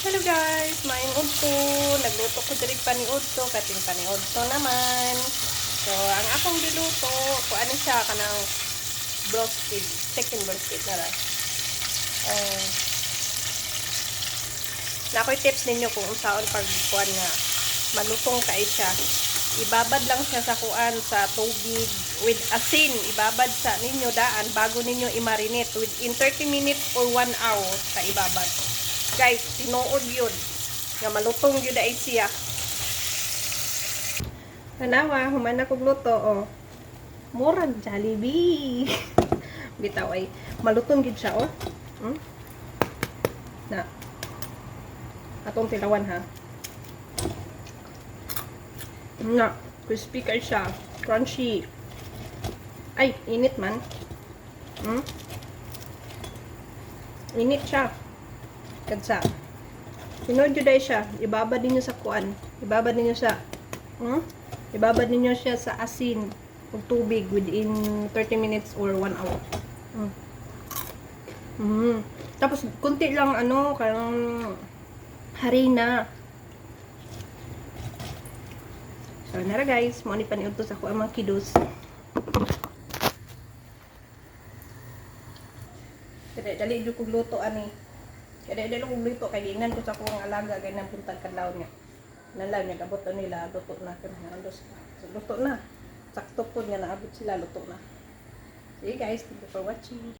Hello guys, maing udto. Nagluto ko diri paniudto, kating paniudto naman. So, ang akong giluto, kung ano siya kanang broasted, chicken broasted na lang. Nakoy tips ninyo kung unsaon pagkuan nga malutong kay siya. Ibabad lang siya sa kuan sa tubig with asin. Ibabad sa ninyo daan bago ninyo i-marinate within 30 minutes or 1 hour sa ibabad. Guys, tinuod yun. Nga malutong yun ay siya. Tanawa, human akong luto, oh. Murag Jollibee. Bitaw ay malutong yun siya, oh. Na. Atong tilawan, ha. Na, crispy kay siya. Crunchy. Ay, init man. Init siya. Kadsa. Sinod yun dahil siya. Ibabad ninyo sa kuan. Ibabad ninyo sa ibabad ninyo siya sa asin o tubig within 30 minutes or 1 hour. Tapos, kunti lang karang harina. So, nara guys. Mao ni paniudto sa ako ang mga kidos. Dali kong luto ani. Dali kong luto kay ingnan ko sa akong alaga kay nang puntag kadlaw niya. Nalaw niya abot nila luto na kan halos. So, luto na. Sakto po niya naabot sila luto na. See guys, thank you for watching.